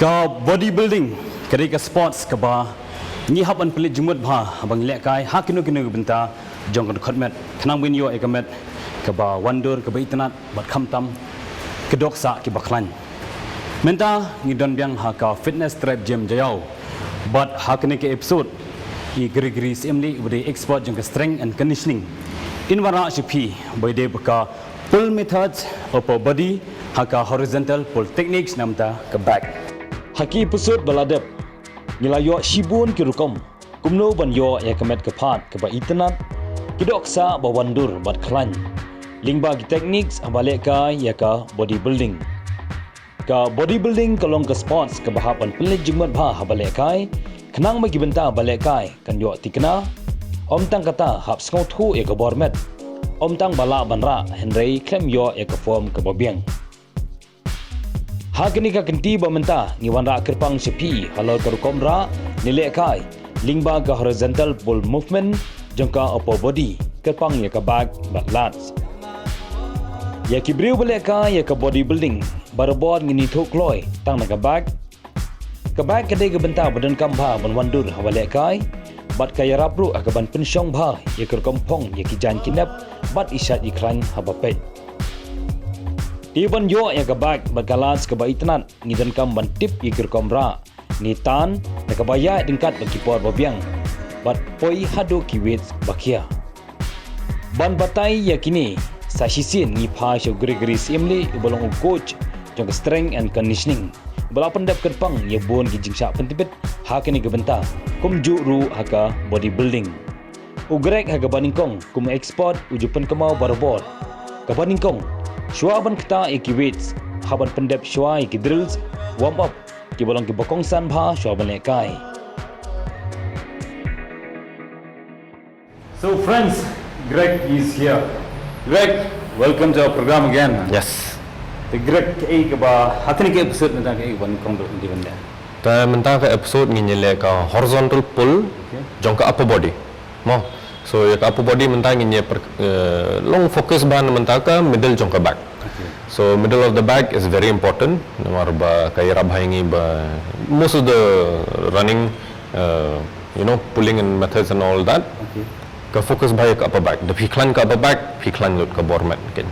Ka bodybuilding, kadai ka sports ka ba, ni haban pelit jumut bah, abang lek kai, ha kinu benta, jong kan khotmet, khanang bin yo ekamet, ka ba wandur, ka ba itnat, bat kham tam, kedok sa ki baklan. Menta ni don biang ha ka fitness trap gym jayau, but ha kene ke episode, I geri simli beri expert jong ka strength and conditioning. In wara sipi, by de ka pull methods upper body, ha ka horizontal pull techniques namta ka back. Haki episode baladep nilayo shibun kirukom kumno ban yo ya kamet kapat ka ba internet kidok sa ba wandur bat klan lingba ki techniques abale ka ya ka bodybuilding kalong ka sports ka bahapan pelit jingmat bha habale kai khnang ma gibenta bale kai kan yo tikna omtang kata hap skau thu ya ka bormet omtang bala banra henrei klem yo ya ka form ka babiang Hakini ka kenti ba menta ni wanra kerpang sepi halal karukomra nilai kai lingba ka horizontal pull movement jangka upper body kerpang ya ka back bat lats ya ki briu bale ka ya ka bodybuilding barbod ngini thok loi tang na ka back kadai ka benta badan kambha ban wandur hawale kai bat kaya rapru akaban pensyong bha ya kerkompong ya ki jan kinap bat isat ikran habapet Iban yo yang kabak bagalas kabaitnan ngidan kam bantip ikir komra ni tan na kabaya dingkat bakipor babiang bat poi hado kiwet bakia ban batai yakini sa sisin ni pha sho gregory simli ubalong coach jong strength and conditioning bala pendap kerpang ye bon ki jingsa pentipet hakini gebenta kum ju ru haka bodybuilding ugrek haga baningkong kum export ujupan kemau barbot kabaningkong Shuaban kita iki weights, haban pendep shua iki drills, warm up, ki bolong ki bokong san bha shuaban lekai. So friends, Greg is here. Greg, welcome to our program again. Yes. The Greg ke ba hatni ke episode mentang ke ban kong do di benda. Ta mentang ke episode ni nyele ka horizontal pull jong ka upper body. Mo. So ya upper body mentang ni long focus ban mentang ka middle jong ka back. Okay. So middle of the back is very important. Namar ba kay rabhaingi ba most of the running pulling and methods and all that. Okay. Ka focus bhai ka upper back. The phiklan ka upper back, phiklan lut ka bormat ken.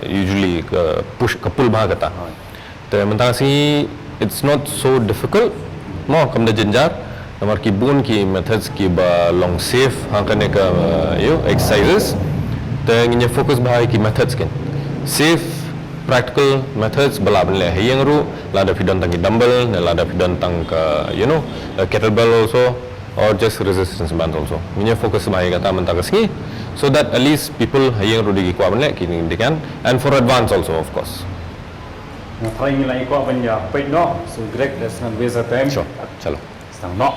Usually ka push ka pull bha kata. Ta mentang si it's not so difficult. Mo kam da jenjar Namar ki bun ki methods ki ba long safe hangkane ka exercises te nginya focus bahai ki methods ken safe practical methods balaban le hayang ru lada pidon tang ki dumbbell ne lada pidon tang ka kettlebell also or just resistance band also nginya focus bahai kata mentang ski so that at least people hayang ru di kwa le ki they can and for advance also of course na try nilai ko banya pait no so Greg let's not waste our time sure chalo no.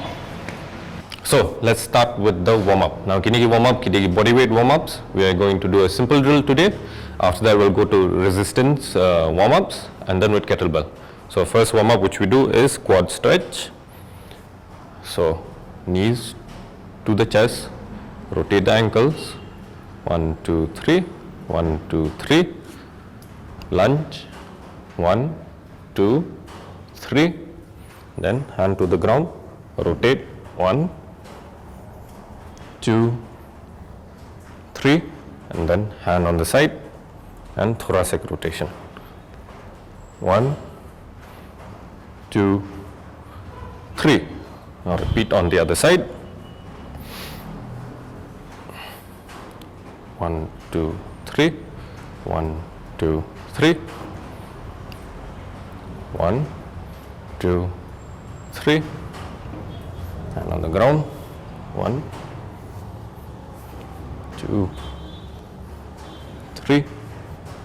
So let's start with the warm-up. Now kini ki warm-up, kini ki body weight warm-ups. We are going to do a simple drill today. After that we'll go to resistance warm-ups and then with kettlebell. So first warm-up which we do is quad stretch. So knees to the chest, rotate the ankles. 1, 2, 3. 1, 2, 3. Lunge. 1, 2, 3. Then hand to the ground. Rotate 1, 2, 3, and then hand on the side and thoracic rotation. 1, 2, 3. Now repeat on the other side. 1, 2, 3. 1, 2, 3. 1, 2, 3 and on the ground 1, 2, 3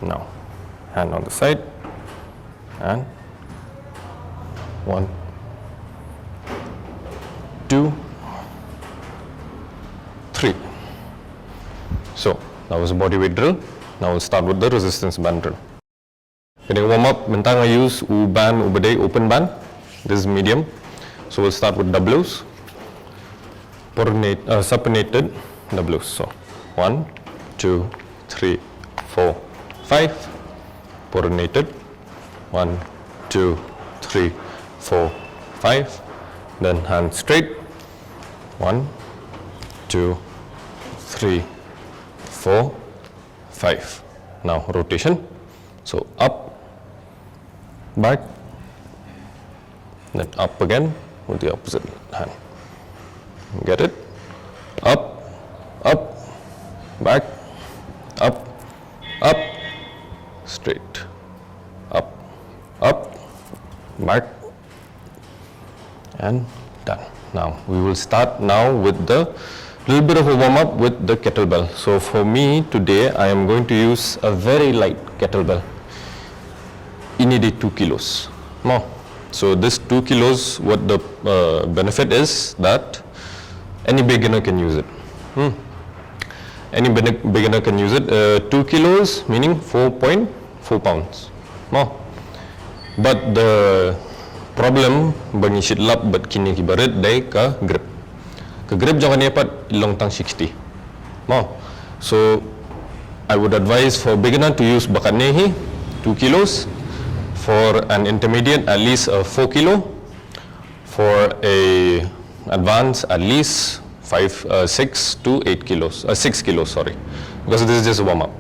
now hand on the side and 1, 2, 3 so that was a body weight drill. Now we'll start with the resistance band drill. When you warm up mentang I use band ubade open band. This is medium. So we'll start with W's, supinated W's. So 1, 2, 3, 4, 5, pronated 1, 2, 3, 4, 5. Then hand straight. 1, 2, 3, 4, 5. Now rotation. So up, back, then up again with the opposite hand. Get it? Up, up, back, up, up, straight, up, back, and done. Now we will start now with the little bit of a warm up with the kettlebell. So for me today I am going to use a very light kettlebell. Ini di 2 kilos. More. So this 2 kilos, what the benefit is that any beginner can use it. Any beginner can use it. 2 kilos meaning 4.4 pounds. More. But the problem bagi shitlap but kini kibarat day ka grip. Ka grip jangan dapat long tang 60. More. So I would advise for beginner to use bakat nehi 2 kilos. For an intermediate at least 4 kilo. For a advanced at least 6 to 8 kilos. 6 kilos, sorry. Because this is just a warm up.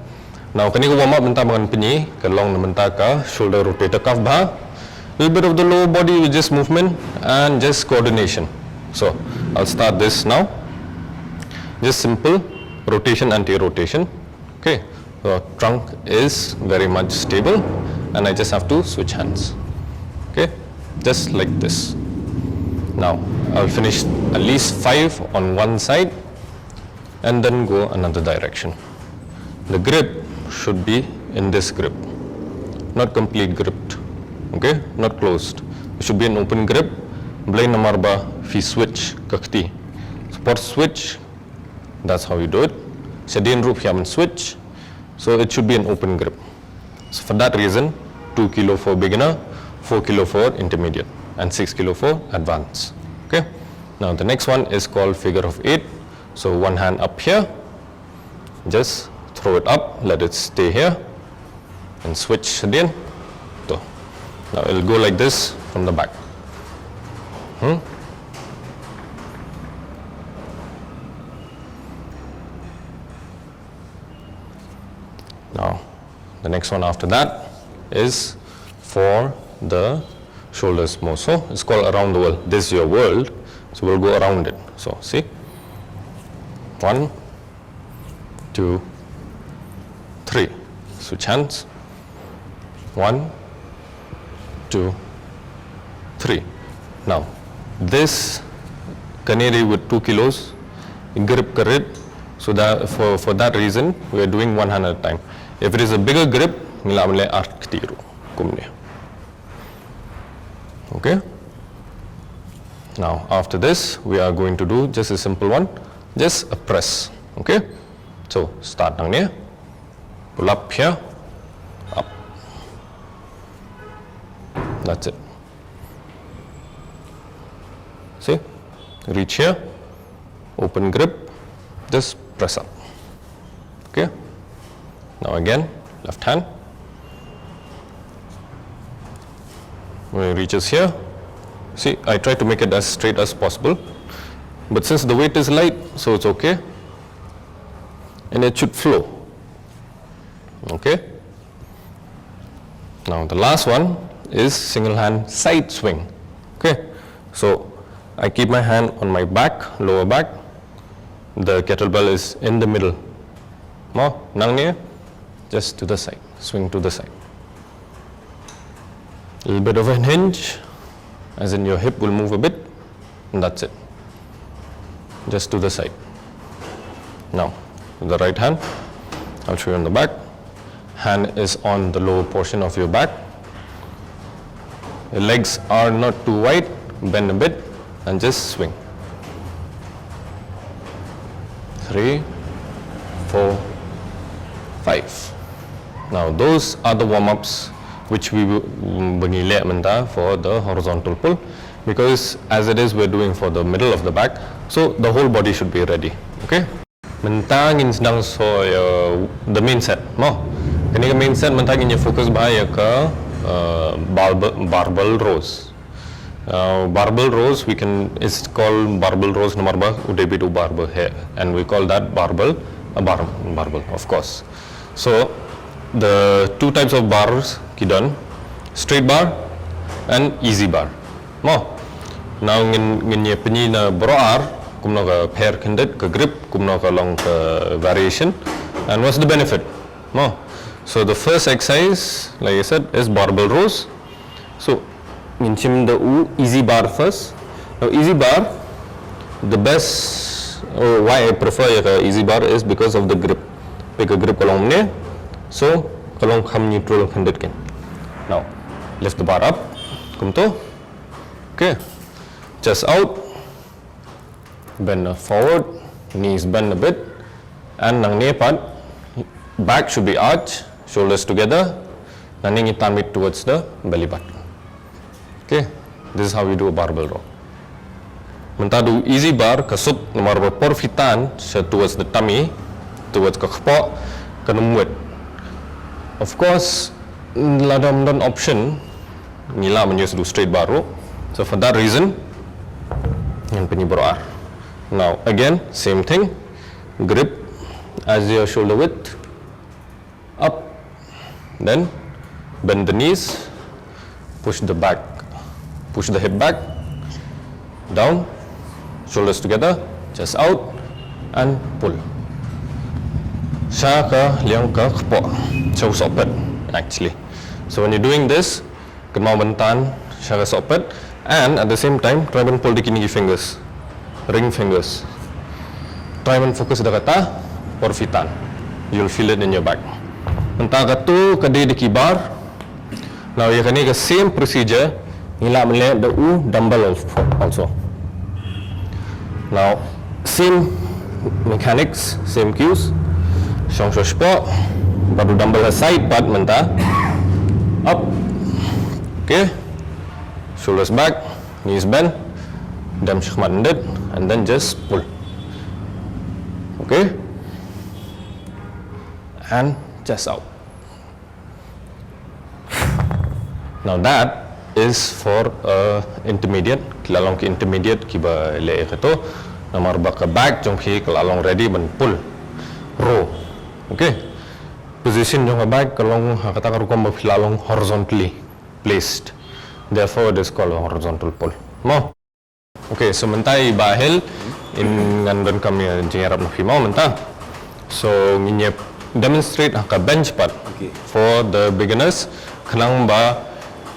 Now, kani ko warm up benta makan penyi, ke long benta ka shoulder rotator cuff bah. Little bit of the lower body with just movement and just coordination. So, I'll start this now. Just simple rotation, anti-rotation. Okay. The trunk is very much stable and I just have to switch hands. Okay. Just like this. Now, I'll finish at least 5 on one side and then go another direction. The grip should be in this grip, not complete gripped, okay, not closed. It should be an open grip. Blay namarba fi switch kakti. Support switch, that's how you do it. Sedian rup yaman switch, so it should be an open grip. So for that reason, 2 kilo for beginner, 4 kilo for intermediate, and 6 kilo for advanced. Okay. Now the next one is called figure of 8. So one hand up here, just throw it up, let it stay here, and switch again. So now it will go like this from the back. Now the next one after that is for the shoulders more. So it's called around the world. This is your world, so we'll go around it. So see, 1, 2, 3. Switch hands. 1, 2, 3. Now this canary with 2 kilos grip karit. So that for that reason we are doing one hand at a time. If it is a bigger grip, nilamle arktiru kumne. Okay. Now after this we are going to do just a simple one, just a press. Okay. So start down here, pull up here, up. That's it. See, reach here, open grip, just press up. Okay. Now again, left hand. When it reaches here, see, I try to make it as straight as possible, but since the weight is light, so it's okay, and it should flow. Okay. Now the last one is single hand side swing. Okay. So I keep my hand on my back, lower back. The kettlebell is in the middle. More, nang niya, just to the side, swing to the side. A little bit of a hinge, as in your hip will move a bit, and that's it. Just to the side. Now, with the right hand, I'll show you on the back. Hand is on the lower portion of your back. Your legs are not too wide, bend a bit, and just swing. 3, 4, 5. Now those are the warm-ups which we will for the horizontal pull, because as it is we're doing for the middle of the back, so the whole body should be ready. Okay. Mentangin sedang so the main set. Mo, kini main set mentangin focus bahaya ke barbell rows. Barbell rows, it's called barbell rows nomor ba, udah bidu barbell hai, and we call that barbell, barbell, of course. So, the two types of bars kidan, straight bar and easy bar. Mo, now ngin penyi na broar, kumno ka pair candid, ka grip, kumno ka long ka variation, and what's the benefit? Mo, so the first exercise, like I said, is barbell rows. So, ngin the easy bar first. Now, easy bar, the best, why I prefer easy bar is because of the grip. Pick a grip along ne, so along come neutral candid can. Now, lift the bar up, come to, okay, chest out, bend forward, knees bend a bit, and nang ne part, back should be arched, shoulders together, and then you turn it towards the belly button. Okay, this is how we do a barbell row. Mentadu easy bar, kasut nomor porfitan towards the tummy, towards the kepala, kanumwet. Of course, ladam option, nila menyus do straight bar row. So for that reason, yang penyi beroar. Now again, same thing, grip as your shoulder width, up, then bend the knees, push the head back, down, shoulders together, chest out, and pull. Sha ka liang ka kpo, so sopet actually. So when you're doing this, kemau bentan, sha ka sopet, and at the same time, try and pull the kini fingers, ring fingers. Try and focus the kata porfitan. You'll feel it in your back. Entah katu kadai di kibar. Now you can make the same procedure. Nila mele the dumbbell also. Now same mechanics, same cues. Shong spot, baru dumbbell side part mentah. Up, okay. Shoulders back, knees bend, dam shikmat and then just pull. Okay, and chest out. Now that is for intermediate. Kelalong ke intermediate kiba le kato. Nomor baka back jong hi kelalong ready men pull row. Okay, position jong back kalong kata karukom kelalong horizontally placed. Therefore it is called a horizontal pull. Mo. Okay, so mentai bahel in ngandan kami jingarap na mau mentah. So nginyep demonstrate ka bench part. Okay. For the beginners, kanang ba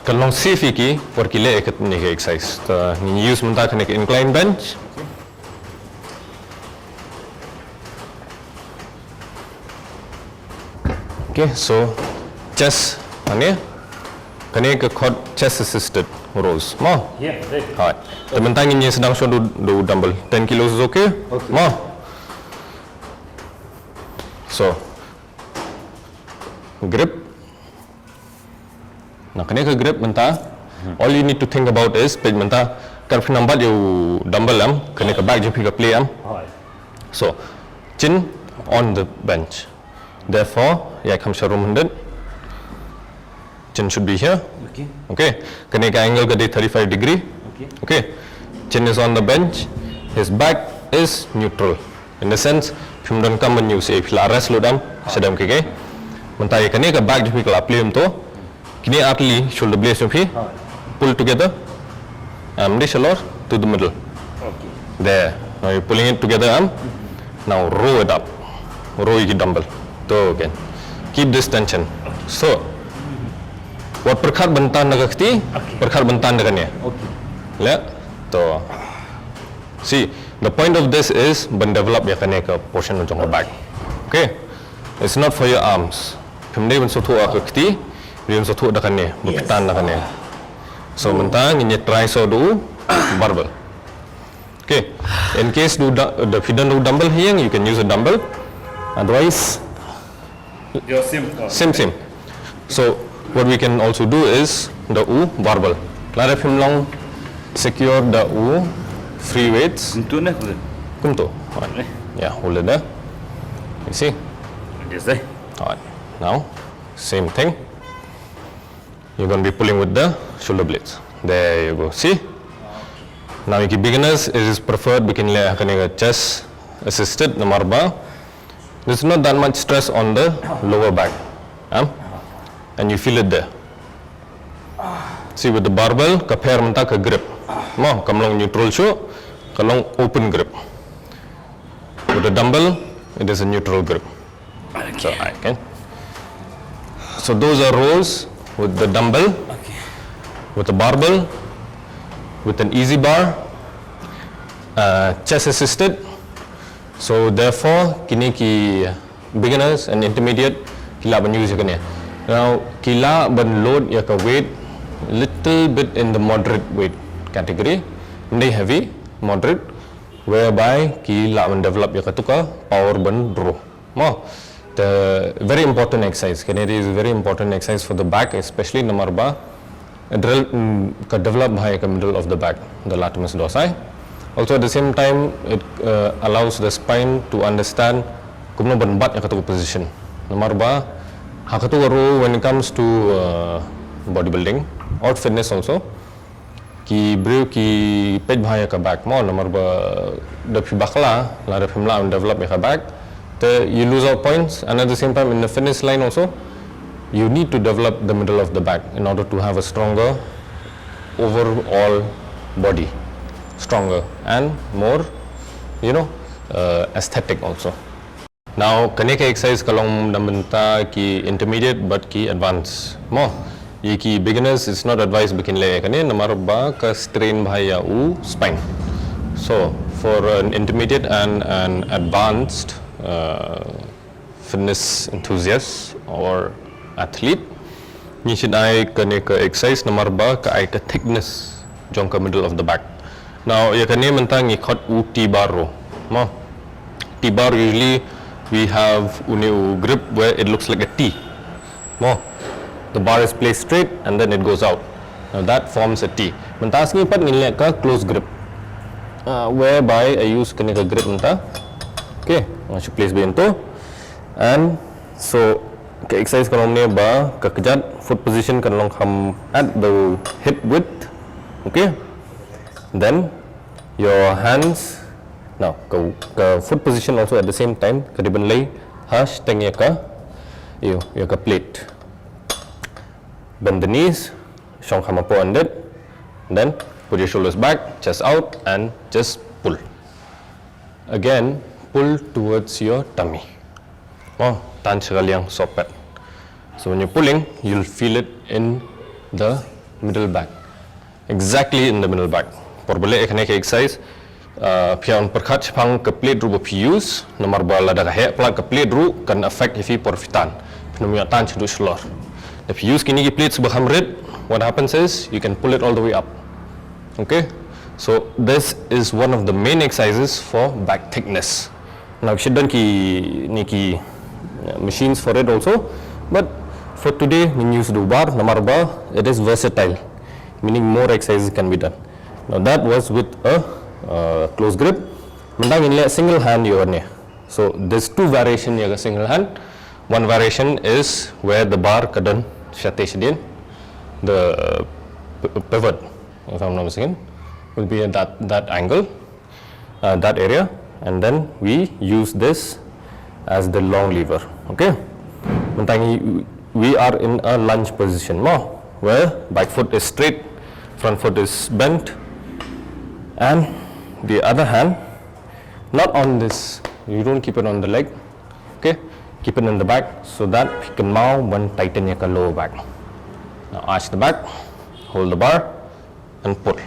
kalong sifiki for kile ikat ni exercise. Ta ngi use mentah kena incline bench. Okay, so chest ane kena ke chest assisted rows. Mo. Yeah, right. Alright. Teman-teman ini sedang show do dumbbell 10 kilos is okay? Okay. Mo. So grip. Nah, kena ke grip mentah. All you need to think about is page mentah. Kalau nampak you dumbbell am, kena ke back jump ke play am. So chin on the bench. Therefore, ya kam sharum 100. Chin should be here. Okay. Okay. Kena ke angle ke 35 degree. Okay. Okay. Chin is on the bench. His back is neutral. In the sense, pimdan kam menyus rest lo dam sedam ke. Mentah kena ke back jump ke play am to. Kini artli shoulder blades jump pull together. Amri shalor to the middle. Okay. There. Now you're pulling it together arm. Now row it up. Row your dumbbell. So again. Keep this tension. So what perkar bentan nagakti, perkar bentan nagannya. Okay. Lihat. So see, the point of this is develop ya kene ke portion ujung back. Okay. It's not for your arms. Pemde ben sotu akakti, dia sotu dakannya, berpetan dakannya. So mentang ini try so do barbell. Okay. In case do the don't do dumbbell here, you can use a dumbbell. Otherwise, same. So what we can also do is the barbell. Lara film long secure the free weights. Kuntu. Yeah, hold it there. You see? Yes, sir. Alright. Now, same thing. You're going to be pulling with the shoulder blades. There you go. See? Now, if beginners, it is preferred bikin le chest assisted nomor ba. There's not that much stress on the lower back, and you feel it there. See, with the barbell, kapher menta ke grip. Mo, kamlong neutral show, kalong open grip. With the dumbbell, it is a neutral grip. Okay. So those are rows with the dumbbell, with the barbell, with an easy bar, chest assisted. So therefore, kini ki beginners and intermediate kila ban use kini. Now kila ban load ya ka weight little bit in the moderate weight category, hindi heavy, moderate, whereby kila ban develop ya ka tuka power ban draw. Mo, the very important exercise. Kini is very important exercise for the back, especially nomor ba. Develop by the middle of the back, the latissimus dorsi. Also at the same time, it allows the spine to understand kumno banbat yang katu position. Nomor ba, hakatu ro when it comes to bodybuilding or fitness also. Ki brio ki pej bahaya ka back mo nomor ba dapi bakla la dapi mla develop ka back. You lose out points, and at the same time in the fitness line also. You need to develop the middle of the back in order to have a stronger overall body, stronger and more, aesthetic also. Now, kaneka exercise kalong namenta ki intermediate but ki advanced. Mo, ye ki beginners is not advised bikin le kani namar ba ka strain bahaya spine. So, for an intermediate and an advanced fitness enthusiast or athlete, you should exercise nomor ba ka thickness jong ka middle of the back. Now, ya kani mentang ikot T-bar ro. Mo, T-bar usually we have grip where it looks like a T. Mo, the bar is placed straight and then it goes out. Now that forms a T. Mentas ni pat nilai ka close grip, whereby I use kani ka grip menta. Okay, I should place bento, and so. Okay, exercise kalong ni ba kakejat foot position kalong ham at the hip width. Okay, then your hands now ka foot position also at the same time kadiban lay hash tengya ka ka plate. Bend the knees, shong ham apo ended, then put your shoulders back, chest out, and just pull. Again, pull towards your tummy. Oh, tan sekali yang sopat. So when you're pulling, you'll feel it in the middle back, exactly in the middle back. Porbole ekne ke exercise, pian perkat pang ke plate ru use, nomor bala dah he plat ke plate ru kan affect if porfitan. Pneumonia tan cedu slor. If you use kini ke plate sebab hamrit, what happens is you can pull it all the way up. Okay, so this is one of the main exercises for back thickness. Now should done ki machines for it also, but for today we use the bar nomor ba. It is versatile, meaning more exercises can be done. Now that was with a close grip. Mendang ini single hand yornya. So there's two variation ya single hand. One variation is where the bar kadan shate the pivot, if I'm not mistaken, will be at that angle, that area, and then we use this as the long lever. Okay, we are in a lunge position now, where back foot is straight, front foot is bent, and the other hand not on this. You don't keep it on the leg. Okay, keep it in the back so that you can now tighten your lower back. Now arch the back, hold the bar, and pull.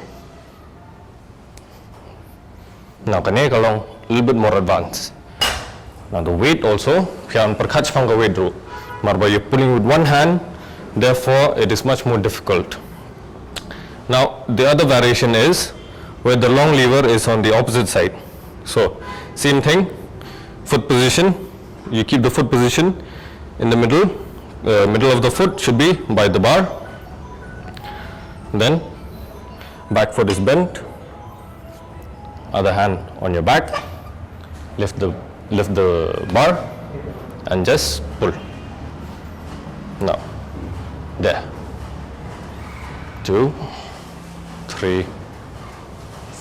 Now kani kalong a little bit more advanced. Now the weight also, pian perkach pangga weight ru. Marba you're pulling with one hand, therefore it is much more difficult. Now the other variation is where the long lever is on the opposite side. So same thing, foot position, you keep the foot position in the middle. Middle of the foot should be by the bar. Then back foot is bent, other hand on your back, lift the bar and just pull. Now there, 2, 3,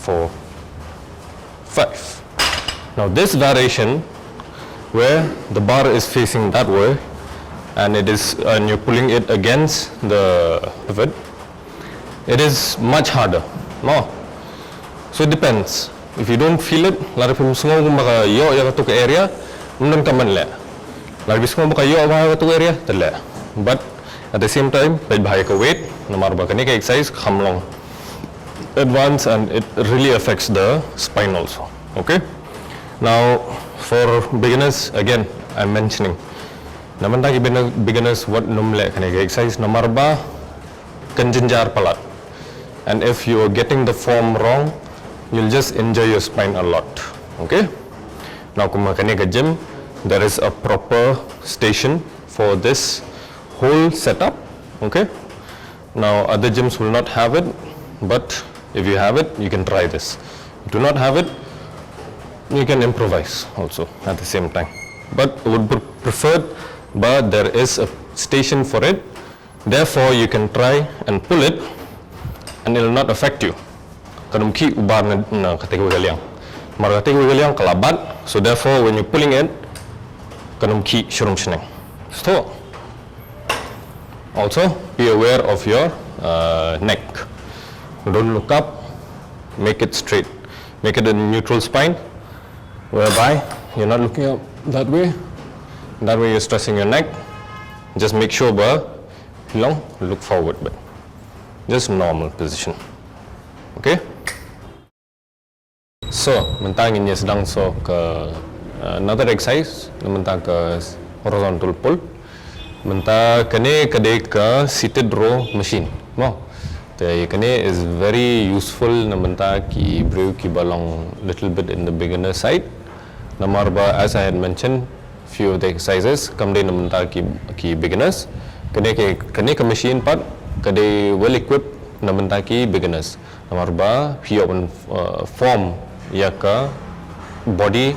4, 5. Now this variation where the bar is facing that way and you're pulling it against the pivot, it is much harder. No. So it depends. If you don't feel it, lari pun semua maka yo ya tu ke area, mendem kaman le. Lari semua maka yo bahaya tu area, terle. But at the same time, baik bahaya ke weight, nomor berapa ni ke exercise kamlong advance and it really affects the spine also. Okay. Now for beginners, again I'm mentioning. Namun tadi beginners what numle kan exercise nomor ba kenjenjar palat. And if you are getting the form wrong, you'll just injure your spine a lot. Okay. Now kumakani ke gym, there is a proper station for this whole setup. Okay. Now other gyms will not have it, but if you have it, you can try this. If you do not have it, you can improvise also at the same time. But it would be preferred, but there is a station for it. Therefore, you can try and pull it, and it will not affect you. Kanum ki ubar na kategori galiang. Mar kategori galiang kalabat. So therefore, when you're pulling it, kanum ki shurum sheneng. So also be aware of your neck. Don't look up. Make it straight. Make it a neutral spine, whereby you're not looking up that way. That way you're stressing your neck. Just make sure look forward, but just normal position. Okay. So mentang ini sedang ke another exercise, mentang ke horizontal pull. Mentang kene kedai ke seated row machine. No. The kene is very useful. Mentang ki brew ki balong little bit in the beginner side. Namar ba, as I had mentioned, few of the exercises come day mentang ki beginners. Kene ke machine part kade well equipped mentang ki beginners. Namar ba few form ya ka body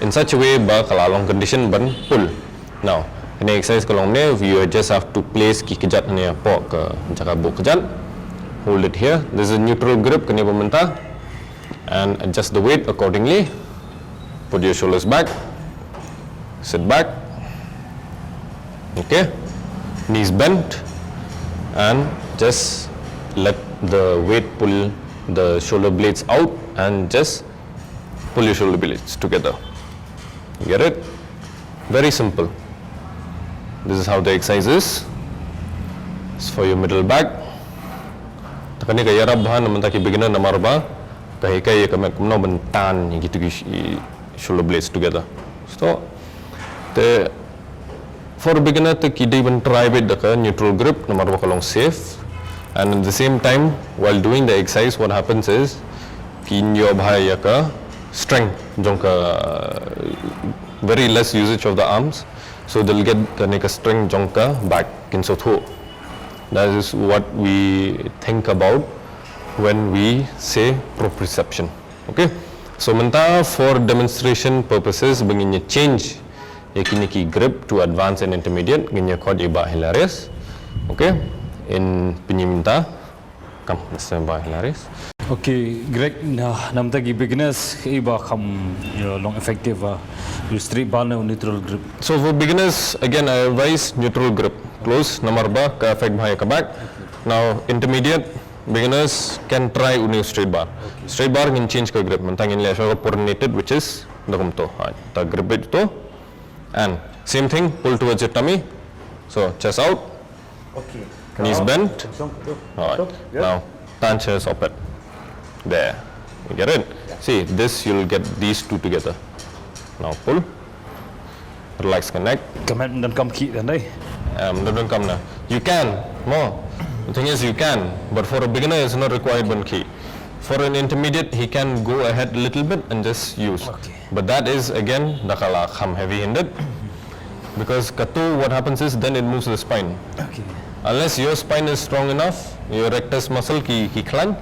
in such a way ba kalalong condition ban pull. Now kene exercise kalong ne you just have to place ki kejat ni apa ke jaka bu kejat. Hold it here. This is a neutral grip kene pementah and adjust the weight accordingly. Put your shoulders back. Sit back. Okay. Knees bent and just let the weight pull the shoulder blades out and just pull your shoulder blades together. You get it? Very simple. This is how the exercise is. It's for your middle back. Takani kaya rabhan naman taki beginner na marba kaya kami kumno bentan gitu shoulder blades together. So for a beginner to even try with the neutral grip na marba kalong safe, and at the same time while doing the exercise what happens is kinyo bahaya ka strength jongka very less usage of the arms, so they'll get ka strength jongka back kinso tho. That is what we think about when we say proprioception. Okay. So mentah for demonstration purposes begini change yakini ki grip to advanced and intermediate ginya called iba hilarious. Okay. In penyimta kam iba hilarious. Okay, Greg, nam tagi beginners iba kam long effective you straight ball na neutral grip. So for beginners again I advise neutral grip. Close nomor ba ka effect bahaya ka back. Now intermediate beginners can try uni straight bar. Okay. Straight bar can change ka grip. Mentang ini asal coordinated which is dakum to. Ta grip itu and same thing pull towards your tummy. So chest out. Okay. Knees bent. Alright. Now turn chest opposite. There. You get it? Yeah. See this you'll get these two together. Now pull. Relax the neck. Come dan come ki dan dai. Don't come now. You can more. The thing is you can, but for a beginner it's not required one key. For an intermediate he can go ahead a little bit and just use. Okay. But that is again dakala kham heavy-handed because katu what happens is then it moves the spine. Okay. Unless your spine is strong enough, your rectus muscle ki clang,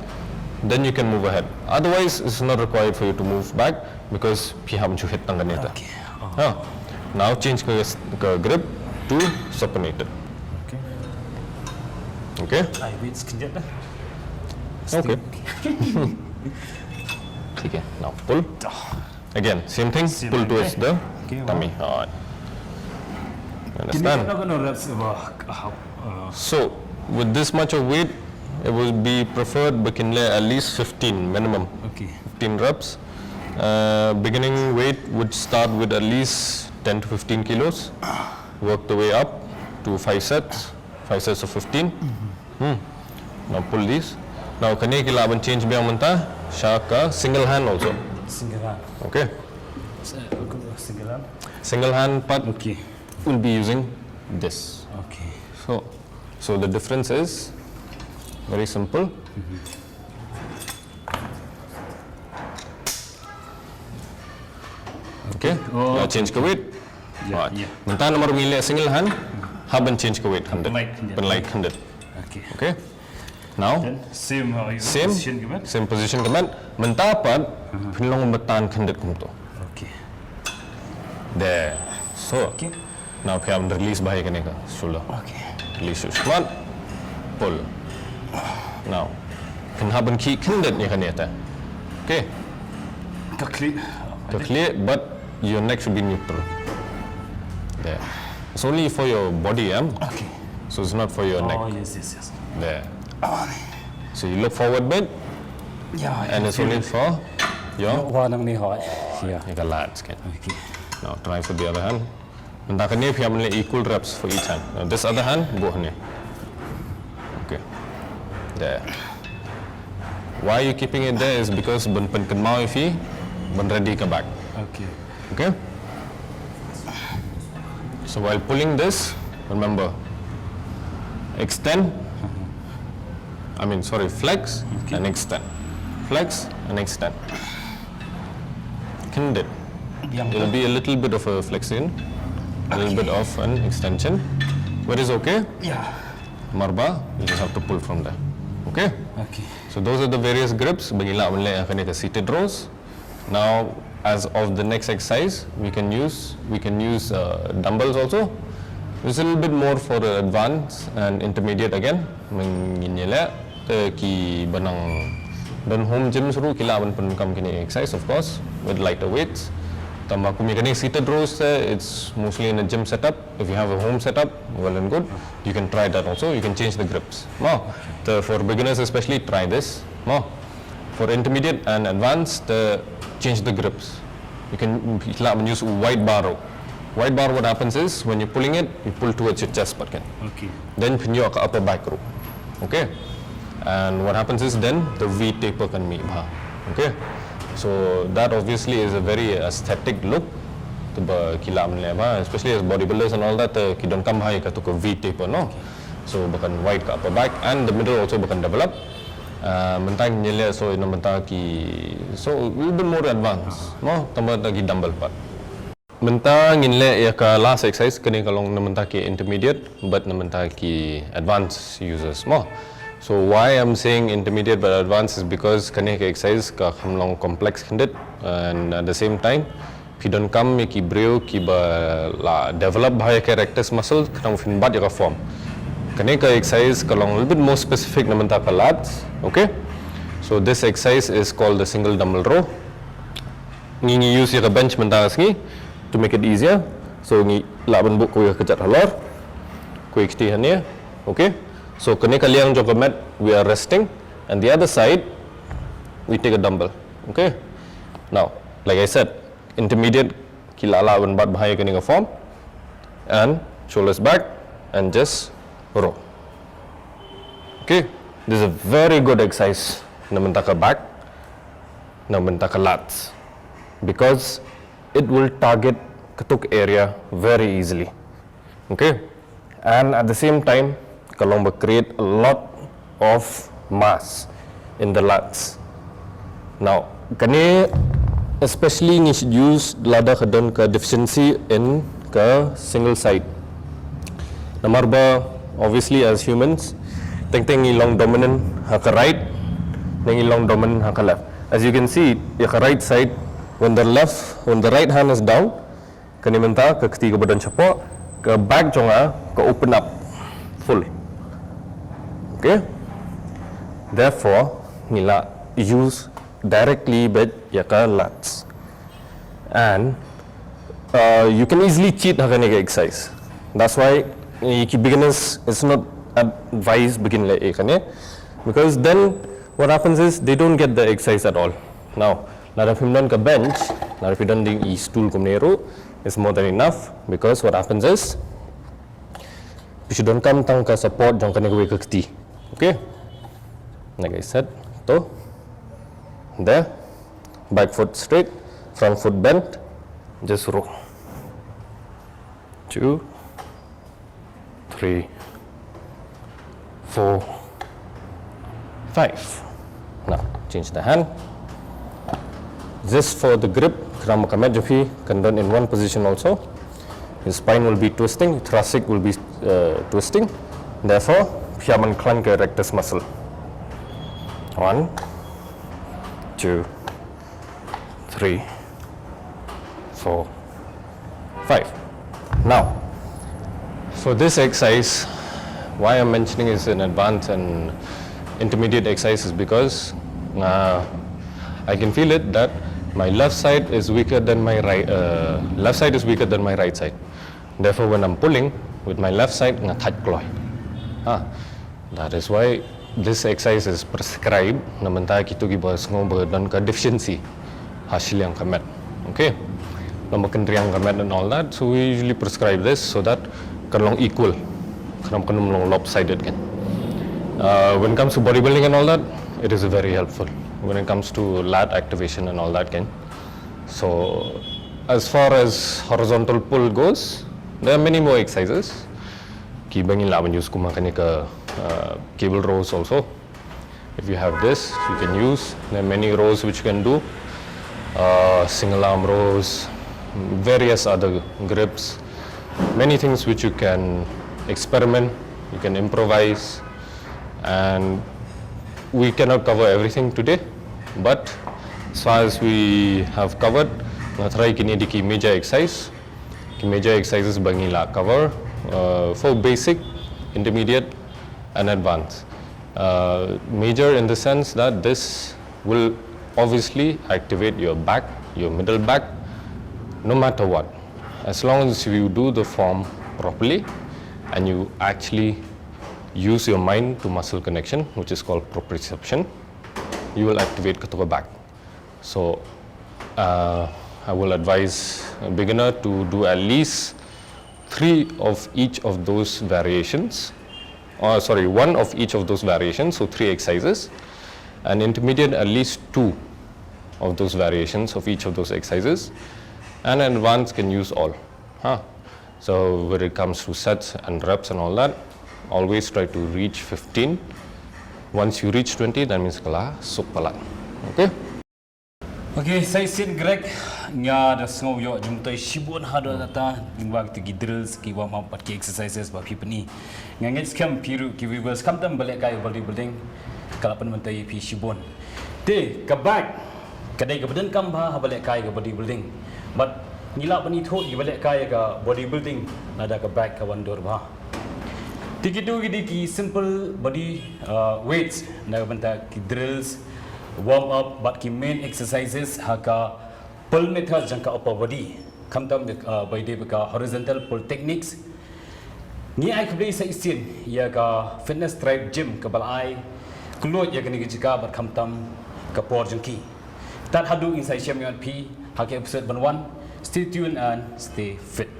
then you can move ahead. Otherwise it's not required for you to move back because piham ju hit tangan nita. Okay. Now change ke grip to supinated. Okay. Okay. I wait sekejap dah. Okay. Okay, now pull. Again, same thing, pull towards the tummy. Alright. Understand? So, with this much of weight, it would be preferred beginning at least 15 minimum. Okay. 15 reps. Beginning weight would start with at least 10 to 15 kilos. Work the way up to 5 sets of 15. Now pull these. Now kani kita akan change biang mentah, shaka single hand also. Single hand. Okay. Single hand. Single hand part Okay. will be using this. Okay. So the difference is very simple. Okay. Now change ke weight. Yeah, yeah. Mentah nomor milih single hand, haban change ke weight 100. Penlight 100. Okay. Okay. Now Then same same position given. same position kaman mentah part pinlong betan 100 kumto. Okay. There. So Okay. now piham release bahaya kene ka shoulder. Okay. Release your squat. Pull. Now pinhaban ki 100 ni kene ta. Okay. Clean. Clear, but your neck should be neutral. There. It's only for your body, Okay. so it's not for your neck. Oh yes. There. So you look forward bit, Yeah. and it's only for your One ni hot. Yeah. lats. Okay. Okay. Now try for the other hand. Mentah kene piham le equal reps for each hand. Now this other hand, both ni. Okay. There. Why you keeping it there is because ben pen kan mau ifi, ben ready ke back. Okay. Okay. So while pulling this, remember, extend. Flex and extend. Flex and extend. Kinded. It'll be a little bit of a flexion, a little bit of an extension. But it's okay. Yeah. Marba, you just have to pull from there. Okay. Okay. So those are the various grips. Bagila manle akan ita seated rows. Now, as of the next exercise, we can use dumbbells also. It's a little bit more for advanced and intermediate again. Menginyela ki banang dan home gym suruh kila aban penkam kini exercise of course with lighter weights. Tambah kumi kini seated rows it's mostly in a gym setup. If you have a home setup, well and good. You can try that also. You can change the grips. For beginners especially, try this. For intermediate and advanced, change the grips. You can use wide bar row. Wide bar, what happens is when you're pulling it, you pull towards your chest part. Okay. Then pinyo ka upper back row. Okay. And what happens is then the V taper can be. Okay. So that obviously is a very aesthetic look. Especially as bodybuilders and all that, kidon kam hai ka to V taper no. So bukan wide ka upper back and the middle also bukan develop. Mentang nyele so ino mentang ki so a little bit more advanced no tambah lagi dumbbell part mentang nyele ya ka last exercise kini kalong mentang ki intermediate but mentang ki advanced users mo. So why I'm saying intermediate but advanced is because kani ka exercise ka hamlong complex kindit and at the same time pidon kam ki breo ki ba la develop bhai ka rectus muscle kanang fin bat ya ka form. Kani ka exercise kalong a little bit more specific naman ta ka lats. Okay, so this exercise is called the single dumbbell row. Ngi use your bench mentas ngi to make it easier. So ngi laban buk ko kejat halor. Ko extend here. Okay, so kani kaliang jog mat we are resting and the other side we take a dumbbell. Okay, now like I said intermediate kila laban bat bahaya kani ka form and shoulders back and just row. Okay, this is a very good exercise naman ta ka back, naman ta ka lats because it will target katuk area very easily. Okay, and at the same time kalong ba create a lot of mass in the lats. Now kani especially ni should use lada kadon ka deficiency in ka single side. Nomor ba obviously as humans teng long dominant haka right nang long dominant haka left. As you can see haka right side when the right hand is down kani menta ka ketiga badan cepo ke back jonga ke open up full. Okay, therefore nila use directly with yaka lats. And you can easily cheat hakane exercise. That's why beginners it's not advised begin like ekane, because then what happens is they don't get the exercise at all. Now, if you don't bench, if you don't do stool kumnero, it's more than enough, because what happens is you should don't come tang ka support jong kane ke kti. Okay? Like I said, so there, back foot straight, front foot bent, just row. 2, 3, 4, 5. Now change the hand. Just for the grip, Krama Kamejafi can done in one position also. His spine will be twisting, thoracic will be twisting. Therefore, Piaman clank rectus muscle. 1, 2, 3, 4, 5. Now, for this exercise, why I'm mentioning is an advanced and intermediate exercise is because I can feel it that my left side is weaker than my right. Left side is weaker than my right side. Therefore, when I'm pulling with my left side, that is why this exercise is prescribed. Namanta kita gibas ngobrol dan ke deficiency hasil yang kamet. Okay, nama kendriang kamet and all that. So we usually prescribe this so that can long equal, kan long lopsided kan. When it comes to bodybuilding and all that, it is very helpful. When it comes to lat activation and all that kan. So as far as horizontal pull goes, there are many more exercises. Ki bangin laban use kumakani ka cable rows also. If you have this, you can use. There are many rows which you can do. Single arm rows, various other grips, many things which you can experiment, you can improvise, and we cannot cover everything today, but as far as we have covered, try kini di ki major exercise. Ki major exercises bangila cover for basic, intermediate, and advanced. Major in the sense that this will obviously activate your back, your middle back, no matter what. As long as you do the form properly and you actually use your mind to muscle connection, which is called proprioception, you will activate katuka back. So I will advise a beginner to do at least 3 of each of those variations, or sorry, 1 of each of those variations, so 3 exercises, and intermediate at least 2 of those variations of each of those exercises, and advanced can use all. So when it comes to sets and reps and all that, always try to reach 15. Once you reach 20, that means kala supala. Okay? Okay, saya sin Greg nya da sngau yo jumtai shibun hado data ingwag ti drills ki wa ma pat ki exercises ba pipni ngangit scam piru ki viewers kam tam balik kai bodybuilding kalapan mentai pi shibun te ka back kadai ka badan kam ba balik kai ka bodybuilding but nila bani tho i balik kai ka bodybuilding nada ka back ka wandor ba tikitu gidi ki simple body weights na banta ki drills warm up but ki main exercises haka pull methods jangka upper body kamtam by de ka horizontal pull techniques ni ai kbei sa isin ya ka fitness tribe gym ka balai kulo ya kani jika but kamtam ka por jangki that hadu inside champion p haka episode 1 stay tuned and stay fit.